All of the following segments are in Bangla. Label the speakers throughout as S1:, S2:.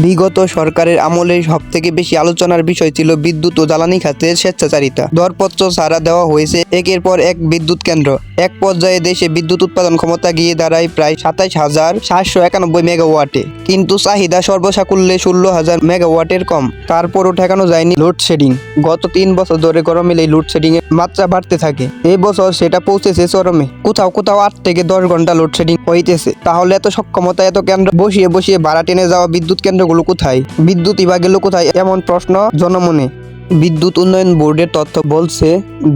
S1: বিগত সরকারের আমলে সবথেকে বেশি আলোচনার বিষয় ছিল বিদ্যুৎ ও জ্বালানি খাতের স্বেচ্ছাচারিতা। দরপত্র ছাড়া দেওয়া হয়েছে একের পর এক বিদ্যুৎ কেন্দ্র। এক পর্যায়ে দেশে বিদ্যুৎ উৎপাদন ক্ষমতা গিয়ে দাঁড়ায় প্রায় ২৭,৭৯১ মেগাওয়াটে, কিন্তু চাহিদা সর্বসাকুল্যে ১৬,০০০ মেগাওয়াটের কম। তারপরও ঠেকানো যায়নি লোডশেডিং। গত ৩ বছর ধরে গরম এলেই লোডশেডিং এর মাত্রা বাড়তে থাকে। এই বছর সেটা পৌঁছেছে চরমে। কোথাও কোথাও ৮ থেকে ১০ ঘন্টা লোডশেডিং হইতেছে। তাহলে এত সক্ষমতা, এত কেন্দ্র বসিয়ে বসিয়ে ভাড়া টেনে যাওয়া বিদ্যুৎ কেন্দ্রগুলো কোথায়? বিদ্যুৎই বা গেল কোথায়? এমন প্রশ্ন জনমনে। বিদ্যুৎ উন্নয়ন বোর্ডের তথ্য বলছে,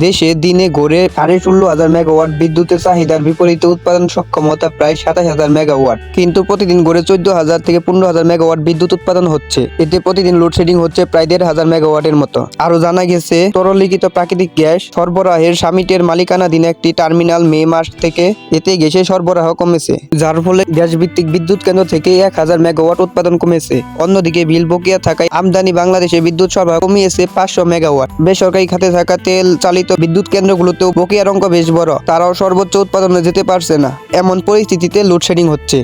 S1: দেশে দিনে গড়ে ১৬,৫০০ মেগাওয়াট বিদ্যুতের চাহিদার বিপরীতে উৎপাদন সক্ষমতা প্রায় ২৭,০০০ মেগাওয়াট। কিন্তু প্রতিদিন গড়ে ১৪,০০০ থেকে ১৫,০০০ মেগাওয়াট বিদ্যুৎ উৎপাদন হচ্ছে। এতে প্রতিদিন লোডশেডিং হচ্ছে প্রায় ১,৫০০ মেগাওয়াটের মতো। আরো জানা গেছে, তরলীকৃত প্রাকৃতিক গ্যাস সরবরাহের সামিটের মালিকানাধীন একটি টার্মিনাল মে মাস থেকে এতে গ্যাসের সরবরাহ কমেছে, যার ফলে গ্যাস ভিত্তিক বিদ্যুৎ কেন্দ্র থেকে ১,০০০ মেগাওয়াট উৎপাদন কমেছে। অন্যদিকে বিল বকেয়া থাকায় আমদানি বাংলাদেশে বিদ্যুৎ সরবরাহ কমিয়েছে ৫০০ মেগাওয়াট। বেসরকারি খাতে থাকা তেল চালিত বিদ্যুৎ কেন্দ্রগুলোতেও বকেয়ার অঙ্ক বেশ বড়। তারাও সর্বোচ্চ উৎপাদনে যেতে পারছে না। এমন পরিস্থিতিতে লোডশেডিং হচ্ছে।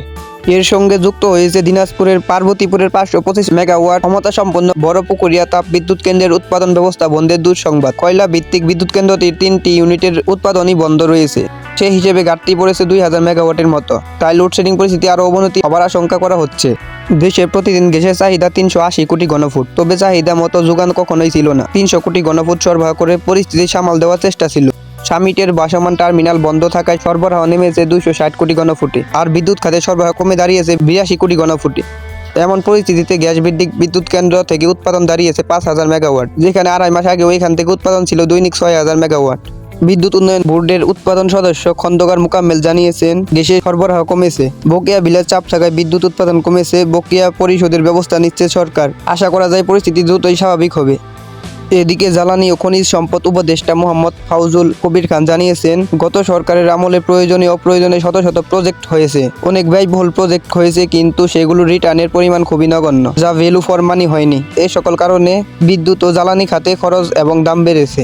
S1: এর সঙ্গে যুক্ত হয়েছে দিনাজপুরের পার্বতীপুরের ৫২৫ মেগাওয়াট ক্ষমতা সম্পন্ন বড়পুকুরিয়া তাপ বিদ্যুৎ কেন্দ্রের উৎপাদন ব্যবস্থা বন্ধের দুঃসংবাদ। কয়লা ভিত্তিক বিদ্যুৎ কেন্দ্রটির ৩টি ইউনিটের উৎপাদনই বন্ধ রয়েছে। সেই হিসেবে ঘাটতি পড়েছে ২,০০০ মেগাওয়াটের মতো। তাই লোডশেডিং পরিস্থিতি আরও অবনতি হবার আশঙ্কা করা হচ্ছে। দেশে প্রতিদিন গ্যাসের চাহিদা ৩৮০ কোটি ঘনফুট। তবে চাহিদা মতো যোগান কখনোই ছিল না। ৩০০ কোটি ঘনফুট সরবরাহ করে পরিস্থিতি সামাল দেওয়ার চেষ্টা ছিল। সামিটের ভাসমান টার্মিনাল বন্ধ থাকায় সরবরাহ নেমেছে ২৬০ কোটি ঘনফুটে, আর বিদ্যুৎ খাতে সরবরাহ কমে দাঁড়িয়েছে ৮২ কোটি ঘনফুটে। এমন পরিস্থিতিতে গ্যাস ভিত্তিক বিদ্যুৎ কেন্দ্র থেকে উৎপাদন দাঁড়িয়েছে ৫,০০০ মেগাওয়াট, যেখানে আড়াই মাস আগেও এখান থেকে উৎপাদন ছিল দৈনিক ৬,০০০ মেগাওয়াট। বিদ্যুৎ উন্নয়ন বোর্ডের উৎপাদন সদস্য খন্দকার মোকাম্মেল জানিয়েছেন, গ্যাসের সরবরাহ কমেছে, বকেয়া বিলের চাপ থাকায় বিদ্যুৎ উৎপাদন কমেছে, বকেয়া পরিশোধের ব্যবস্থা নিচ্ছে সরকার। আশা করা যায় পরিস্থিতি দ্রুতই স্বাভাবিক হবে। এদিকে জ্বালানি ও খনিজ সম্পদ উপদেষ্টা মোহাম্মদ ফাউজুল কবির খান জানিয়েছেন, গত সরকারের আমলে প্রয়োজনীয় অপ্রয়োজনীয় শত শত প্রজেক্ট হয়েছে, অনেক ব্যয়বহুল প্রজেক্ট হয়েছে, কিন্তু সেগুলো রিটার্নের পরিমাণ খুবই নগণ্য, যা ভ্যালু ফর মানি হয়নি। এই সকল কারণে বিদ্যুৎ ও জ্বালানি খাতে খরচ এবং দাম বেড়েছে।